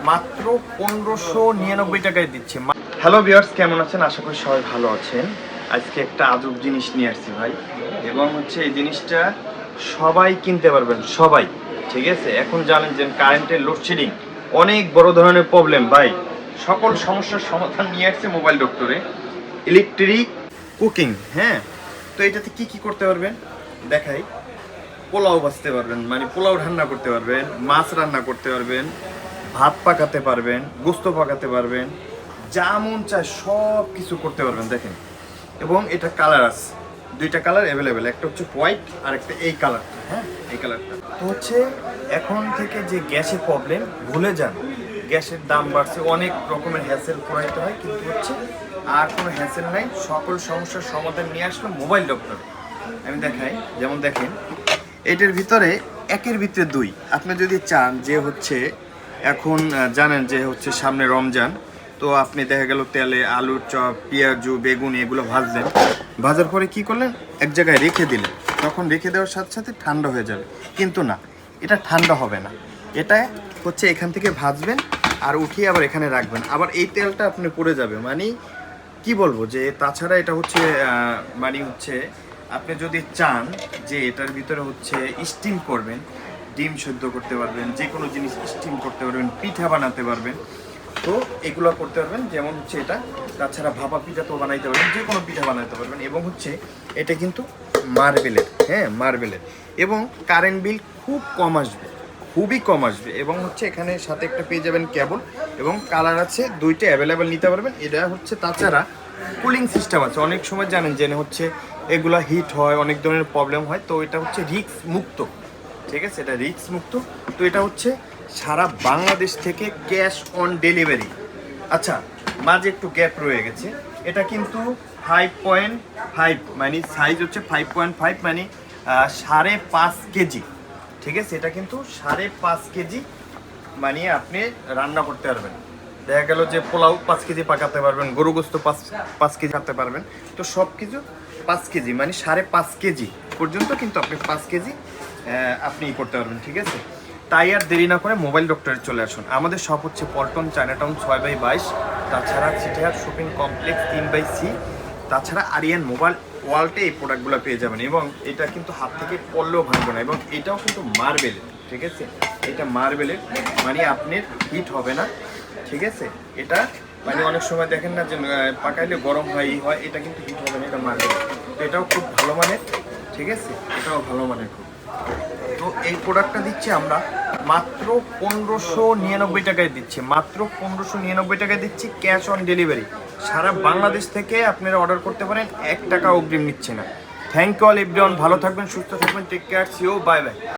মাত্র 1599 টাকায় দিচ্ছে। হ্যালো ভিউয়ার্স, কেমন আছেন? আশা করি সবাই ভালো আছেন। আজকে একটা আজব জিনিস নিয়ে আসছি ভাই, এবং এই জিনিসটা সবাই কিনতে পারবেন, সবাই। ঠিক আছে, এখন জানেন যে কারেন্টের লোডশেডিং অনেক বড় ধরনের প্রবলেম ভাই। সকল সমস্যার সমাধান নিয়ে আসছে মোবাইল ডক্টরে। ইলেকট্রিক কুকিং, হ্যাঁ। তো এটাতে কি কি করতে পারবেন দেখাই। পোলাও ভাজতে পারবেন, মানে পোলাও রান্না করতে পারবেন, মাছ রান্না করতে পারবেন, ভাত পাকাতে পারবেন, গোস্ত পাকাতে পারবেন, যা মন চায় সব কিছু করতে পারবেন দেখেন। এবং এটা কালার আছে, দুইটা কালার অ্যাভেলেবেল, একটা হচ্ছে হোয়াইট আর একটা এই কালারটা। হ্যাঁ, এই কালারটা তো এখন থেকে যে গ্যাসের প্রবলেম ভুলে যান। গ্যাসের দাম বাড়ছে, অনেক রকমের হ্যাসেল পোহাইতে হয়, কিন্তু আর কোনো হ্যাসেল নাই। সকল সমস্যার সমাধান নিয়ে আসলো মোবাইল ডক্টর। আমি দেখাই, যেমন দেখেন এটার ভিতরে একের ভিতরে দুই। আপনি যদি চান যে এখন জানেন যে সামনে রমজান, তো আপনি দেখা গেল তেলে আলুর চপ, পেঁয়াজু, বেগুন এগুলো ভাজলেন, ভাজার পরে কি করলেন, এক জায়গায় রেখে দিলেন। তখন রেখে দেওয়ার সাথে সাথে ঠান্ডা হয়ে যাবে, কিন্তু না, এটা ঠান্ডা হবে না। এটা এখান থেকে ভাজবেন আর উঠিয়ে আবার এখানে রাখবেন, আবার এই তেলটা আপনি পড়ে যাবে। মানে কি বলবো, যে তাছাড়া এটা আপনি যদি চান যে এটার ভিতরে স্টিম করবেন, ডিম সেদ্ধ করতে পারবেন, যে কোনো জিনিস স্টিম করতে পারবেন, পিঠা বানাতে পারবেন, তো এগুলো করতে পারবেন। যেমন এটা, তাছাড়া ভাপা পিঠা তো বানাইতে পারবেন, যে কোনো পিঠা বানাতে পারবেন। এবং এটা কিন্তু মার্বেলের, হ্যাঁ মার্বেলের, এবং কারেন্ট বিল খুব কম আসবে, খুবই কম আসবে। এবং এখানে সাথে একটা পেয়ে যাবেন কেবল, এবং কালার আছে দুইটা অ্যাভেলেবেল, নিতে পারবেন। এটা তাছাড়া কুলিং সিস্টেম আছে। অনেক সময় জানেন যে এগুলা হিট হয়, অনেক ধরনের প্রবলেম হয়, তো এটা রিস্ক মুক্ত। ঠিক আছে, এটা রিস্ক মুক্ত। তো এটা সারা বাংলাদেশ থেকে ক্যাশ অন ডেলিভারি। আচ্ছা, মাঝে একটু গ্যাপ রয়ে গেছে। এটা কিন্তু 5.5, মানে সাইজ 5.5, মানে 5.5 কেজি। ঠিক আছে, এটা কিন্তু 5.5 কেজি, মানে আপনি রান্না করতে পারবেন। দেখা গেল যে পোলাও 5 কেজি পাকাতে পারবেন, গরু গোস্ত 5 কেজি পাকাতে পারবেন। তো সব কিছু 5 কেজি, মানে 5.5 কেজি পর্যন্ত কিন্তু আপনি 5 কেজি আপনি করতে পারবেন। ঠিক আছে, তাই আর দেরি না করে মোবাইল ডক্টরে চলে আসুন। আমাদের শপ পল্টন, চায়নাটাউন 6/22, তাছাড়া সিটিহাট শপিং কমপ্লেক্স 3/C, তাছাড়া আরিয়ান মোবাইল ওয়ার্ল্ডে এই প্রোডাক্টগুলো পেয়ে যাবেন। এবং এটা কিন্তু হাত থেকে পড়লেও ভাঙবে না, এবং এটাও কিন্তু মার্বেলের। ঠিক আছে, এটা মার্বেলের, মানে আপনার হিট হবে না। ঠিক আছে, এটা মানে অনেক সময় দেখেন না যে পাকাইলে গরম হয়, এটা কিন্তু হিট হবে না, এটা মার্বেলের। তো এটাও খুব ভালো মানের। ঠিক আছে, এটাও ভালো মানের খুব। তো এই প্রোডাক্টটা দিচ্ছি আমরা মাত্র 1599 টাকায় দিচ্ছি, মাত্র 1599 টাকায় দিচ্ছি, ক্যাশ অন ডেলিভারি। সারা বাংলাদেশ থেকে আপনারা অর্ডার করতে পারেন, 1 টাকা অগ্রিম নিচ্ছে না। থ্যাংক ইউ অল এভরিওয়ান, ভালো থাকবেন, সুস্থ থাকবেন, take care, see you, bye by.